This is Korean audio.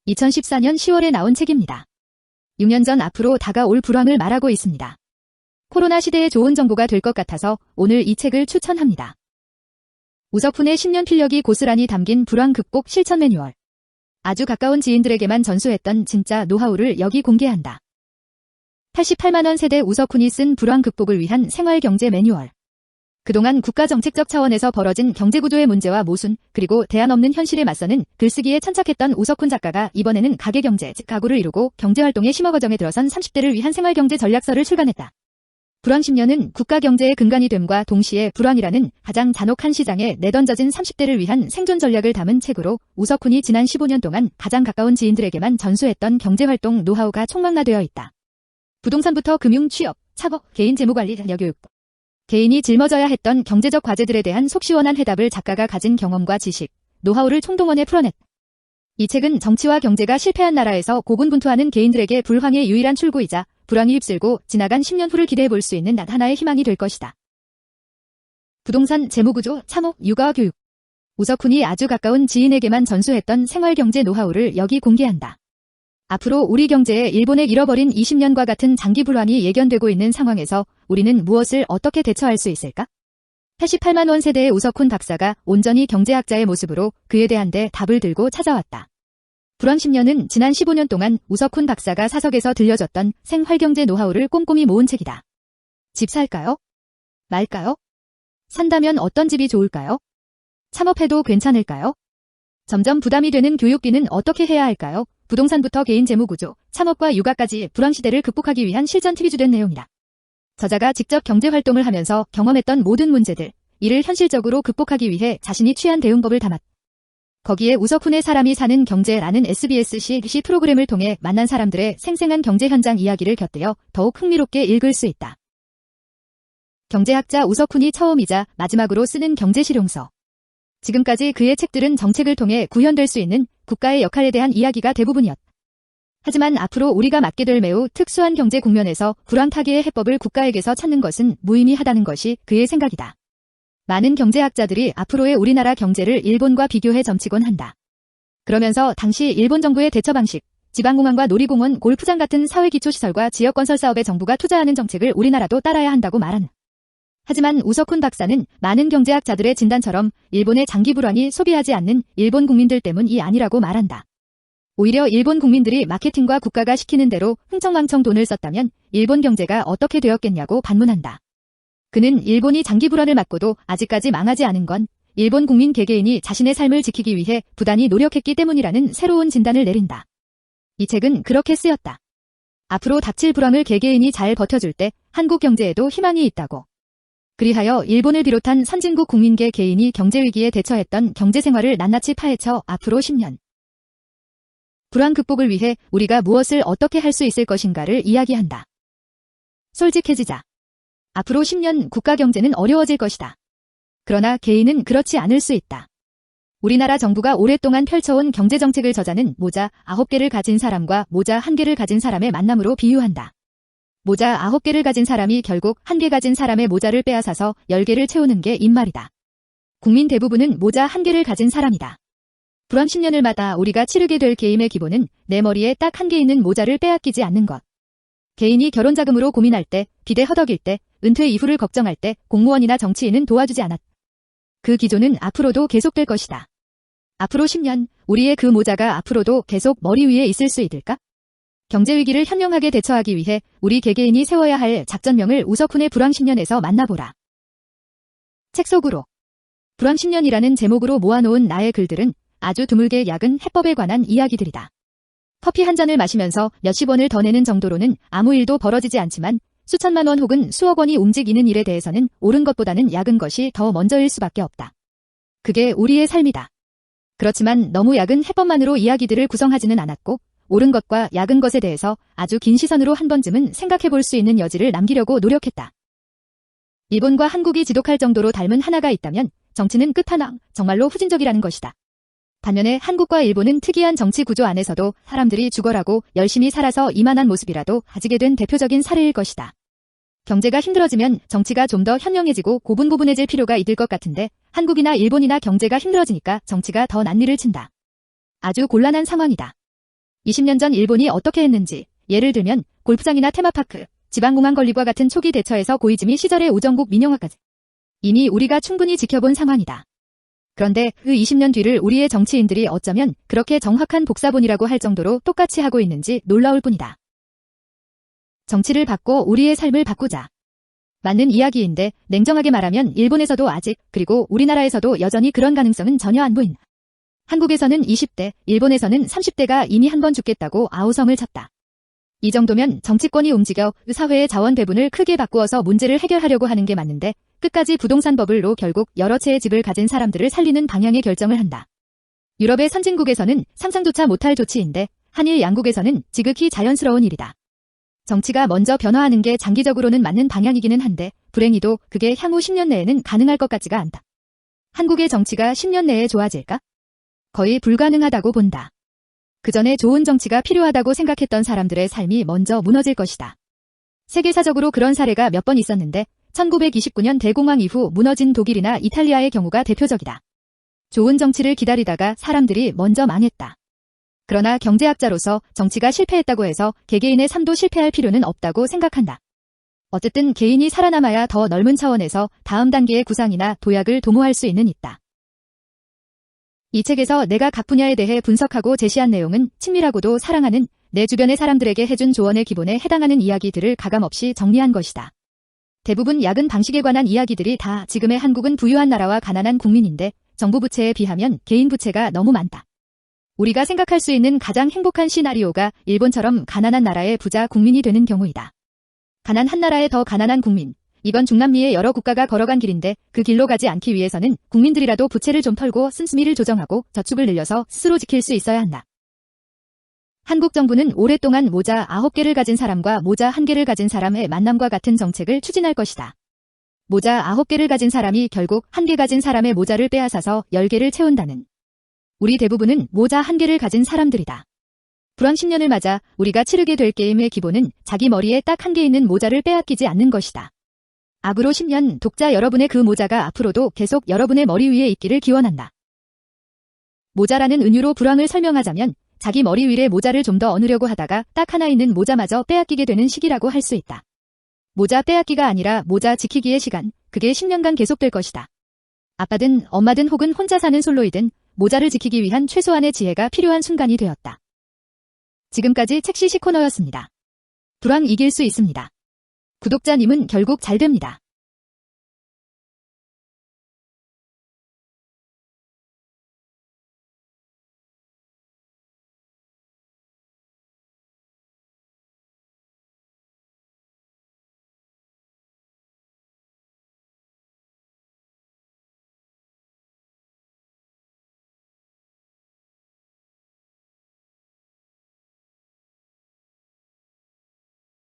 2014년 10월에 나온 책입니다. 6년 전 앞으로 다가올 불황을 말하고 있습니다. 코로나 시대에 좋은 정보가 될 것 같아서 오늘 이 책을 추천합니다. 우석훈의 10년 필력이 고스란히 담긴 불황 극복 실천 매뉴얼. 아주 가까운 지인들에게만 전수했던 진짜 노하우를 여기 공개한다. 88만원 세대 우석훈이 쓴 불황 극복을 위한 생활경제 매뉴얼. 그동안 국가정책적 차원에서 벌어진 경제구조의 문제와 모순, 그리고 대안 없는 현실에 맞서는 글쓰기에 천착했던 우석훈 작가가 이번에는 가계경제, 즉 가구를 이루고 경제활동의 심화과정에 들어선 30대를 위한 생활경제 전략서를 출간했다. 불황 10년은 국가경제의 근간이 됨과 동시에 불황이라는 가장 잔혹한 시장에 내던져진 30대를 위한 생존 전략을 담은 책으로 우석훈이 지난 15년 동안 가장 가까운 지인들에게만 전수했던 경제활동 노하우가 총망라되어 있다. 부동산부터 금융, 취업, 창업, 개인 재무관리, 자녀교육, 개인이 짊어져야 했던 경제적 과제들에 대한 속 시원한 해답을 작가가 가진 경험과 지식, 노하우를 총동원해 풀어냈다. 이 책은 정치와 경제가 실패한 나라에서 고군분투하는 개인들에게 불황의 유일한 출구이자 불황이 휩쓸고 지나간 10년 후를 기대해 볼 수 있는 하나의 희망이 될 것이다. 부동산, 재무구조, 창업, 육아와 교육. 우석훈이 아주 가까운 지인에게만 전수했던 생활경제 노하우를 여기 공개한다. 앞으로 우리 경제에 일본에 잃어버린 20년과 같은 장기 불황이 예견되고 있는 상황에서 우리는 무엇을 어떻게 대처할 수 있을까? 88만 원 세대의 우석훈 박사가 온전히 경제학자의 모습으로 그에 대한 답을 들고 찾아왔다. 불황 10년은 지난 15년 동안 우석훈 박사가 사석에서 들려줬던 생활경제 노하우를 꼼꼼히 모은 책이다. 집 살까요? 말까요? 산다면 어떤 집이 좋을까요? 창업해도 괜찮을까요? 점점 부담이 되는 교육비는 어떻게 해야 할까요? 부동산부터 개인 재무구조, 창업과 육아까지 불황시대를 극복하기 위한 실전 팁이 주된 내용이다. 저자가 직접 경제활동을 하면서 경험했던 모든 문제들, 이를 현실적으로 극복하기 위해 자신이 취한 대응법을 담았다. 거기에 우석훈의 사람이 사는 경제라는 SBS 프로그램을 통해 만난 사람들의 생생한 경제 현장 이야기를 곁들여 더욱 흥미롭게 읽을 수 있다. 경제학자 우석훈이 처음이자 마지막으로 쓰는 경제실용서. 지금까지 그의 책들은 정책을 통해 구현될 수 있는 국가의 역할에 대한 이야기가 대부분이었다. 하지만 앞으로 우리가 맞게 될 매우 특수한 경제 국면에서 불황 타개의 해법을 국가에게서 찾는 것은 무의미하다는 것이 그의 생각이다. 많은 경제학자들이 앞으로의 우리나라 경제를 일본과 비교해 점치곤 한다. 그러면서 당시 일본 정부의 대처 방식, 지방공항과 놀이공원, 골프장 같은 사회기초시설과 지역건설 사업에 정부가 투자하는 정책을 우리나라도 따라야 한다고 말한다. 하지만 우석훈 박사는 많은 경제학자들의 진단처럼 일본의 장기 불황이 소비하지 않는 일본 국민들 때문이 아니라고 말한다. 오히려 일본 국민들이 마케팅과 국가가 시키는 대로 흥청망청 돈을 썼다면 일본 경제가 어떻게 되었겠냐고 반문한다. 그는 일본이 장기 불황을 맞고도 아직까지 망하지 않은 건 일본 국민 개개인이 자신의 삶을 지키기 위해 부단히 노력했기 때문이라는 새로운 진단을 내린다. 이 책은 그렇게 쓰였다. 앞으로 닥칠 불황을 개개인이 잘 버텨줄 때 한국 경제에도 희망이 있다고. 그리하여 일본을 비롯한 선진국 국민계 개인이 경제위기에 대처했던 경제생활을 낱낱이 파헤쳐 앞으로 10년. 불황 극복을 위해 우리가 무엇을 어떻게 할 수 있을 것인가를 이야기한다. 솔직해지자. 앞으로 10년 국가 경제는 어려워질 것이다. 그러나 개인은 그렇지 않을 수 있다. 우리나라 정부가 오랫동안 펼쳐온 경제정책을 저자는 모자 9개를 가진 사람과 모자 1개를 가진 사람의 만남으로 비유한다. 모자 9개를 가진 사람이 결국 1개 가진 사람의 모자를 빼앗아서 10개를 채우는 게 입말이다. 국민 대부분은 모자 1개를 가진 사람이다. 불황 10년을 마다 우리가 치르게 될 게임의 기본은 내 머리에 딱 1개 있는 모자를 빼앗기지 않는 것. 개인이 결혼자금으로 고민할 때, 비대 허덕일 때, 은퇴 이후를 걱정할 때 공무원이나 정치인은 도와주지 않았다. 그 기조는 앞으로도 계속될 것이다. 앞으로 10년, 우리의 그 모자가 앞으로도 계속 머리 위에 있을 수 있을까? 경제위기를 현명하게 대처하기 위해 우리 개개인이 세워야 할 작전명을 우석훈의 불황 10년에서 만나보라. 책 속으로. 불황 10년이라는 제목으로 모아놓은 나의 글들은 아주 드물게 약은 해법에 관한 이야기들이다. 커피 한 잔을 마시면서 몇십 원을 더 내는 정도로는 아무 일도 벌어지지 않지만 수천만 원 혹은 수억 원이 움직이는 일에 대해서는 옳은 것보다는 약은 것이 더 먼저일 수밖에 없다. 그게 우리의 삶이다. 그렇지만 너무 약은 해법만으로 이야기들을 구성하지는 않았고 옳은 것과 약은 것에 대해서 아주 긴 시선으로 한 번쯤은 생각해 볼 수 있는 여지를 남기려고 노력했다. 일본과 한국이 지독할 정도로 닮은 하나가 있다면 정치는 끝판왕, 정말로 후진적이라는 것이다. 반면에 한국과 일본은 특이한 정치 구조 안에서도 사람들이 죽어라고 열심히 살아서 이만한 모습이라도 가지게 된 대표적인 사례일 것이다. 경제가 힘들어지면 정치가 좀 더 현명해지고 고분고분해질 필요가 있을 것 같은데 한국이나 일본이나 경제가 힘들어지니까 정치가 더 난리를 친다. 아주 곤란한 상황이다. 20년 전 일본이 어떻게 했는지, 예를 들면 골프장이나 테마파크, 지방공항 건립과 같은 초기 대처에서 고이즈미 시절의 오정국 민영화까지 이미 우리가 충분히 지켜본 상황이다. 그런데 그 20년 뒤를 우리의 정치인들이 어쩌면 그렇게 정확한 복사본이라고 할 정도로 똑같이 하고 있는지 놀라울 뿐이다. 정치를 바꿔 우리의 삶을 바꾸자. 맞는 이야기인데 냉정하게 말하면 일본에서도 아직, 그리고 우리나라에서도 여전히 그런 가능성은 전혀 안 보인다. 한국에서는 20대, 일본에서는 30대가 이미 한 번 죽겠다고 아우성을 쳤다. 이 정도면 정치권이 움직여 사회의 자원 배분을 크게 바꾸어서 문제를 해결하려고 하는 게 맞는데 끝까지 부동산 버블로 결국 여러 채의 집을 가진 사람들을 살리는 방향의 결정을 한다. 유럽의 선진국에서는 상상조차 못할 조치인데 한일 양국에서는 지극히 자연스러운 일이다. 정치가 먼저 변화하는 게 장기적으로는 맞는 방향이기는 한데 불행히도 그게 향후 10년 내에는 가능할 것 같지가 않다. 한국의 정치가 10년 내에 좋아질까? 거의 불가능하다고 본다. 그 전에 좋은 정치가 필요하다고 생각했던 사람들의 삶이 먼저 무너질 것이다. 세계사적으로 그런 사례가 몇 번 있었는데 1929년 대공황 이후 무너진 독일이나 이탈리아의 경우가 대표적이다. 좋은 정치를 기다리다가 사람들이 먼저 망했다. 그러나 경제학자로서 정치가 실패했다고 해서 개개인의 삶도 실패할 필요는 없다고 생각한다. 어쨌든 개인이 살아남아야 더 넓은 차원에서 다음 단계의 구상이나 도약을 도모할 수 있다. 이 책에서 내가 각 분야에 대해 분석하고 제시한 내용은 친밀하고도 사랑하는 내 주변의 사람들에게 해준 조언의 기본에 해당하는 이야기들을 가감없이 정리한 것이다. 대부분 야근 방식에 관한 이야기들이 다 지금의 한국은 부유한 나라와 가난한 국민인데 정부 부채에 비하면 개인 부채가 너무 많다. 우리가 생각할 수 있는 가장 행복한 시나리오가 일본처럼 가난한 나라의 부자 국민이 되는 경우이다. 가난한 나라의 더 가난한 국민. 이건 중남미의 여러 국가가 걸어간 길인데 그 길로 가지 않기 위해서는 국민들이라도 부채를 좀 털고 씀씀이를 조정하고 저축을 늘려서 스스로 지킬 수 있어야 한다. 한국 정부는 오랫동안 모자 9개를 가진 사람과 모자 1개를 가진 사람의 만남과 같은 정책을 추진할 것이다. 모자 9개를 가진 사람이 결국 1개 가진 사람의 모자를 빼앗아서 10개를 채운다는. 우리 대부분은 모자 1개를 가진 사람들이다. 불황 10년을 맞아 우리가 치르게 될 게임의 기본은 자기 머리에 딱 1개 있는 모자를 빼앗기지 않는 것이다. 앞으로 10년 독자 여러분의 그 모자가 앞으로도 계속 여러분의 머리 위에 있기를 기원한다. 모자라는 은유로 불황을 설명하자면 자기 머리 위에 모자를 좀 더 얹으려고 하다가 딱 하나 있는 모자마저 빼앗기게 되는 시기라고 할 수 있다. 모자 빼앗기가 아니라 모자 지키기의 시간, 그게 10년간 계속될 것이다. 아빠든 엄마든 혹은 혼자 사는 솔로이든 모자를 지키기 위한 최소한의 지혜가 필요한 순간이 되었다. 지금까지 책시시 코너였습니다. 불황 이길 수 있습니다. 구독자님은 결국 잘 됩니다.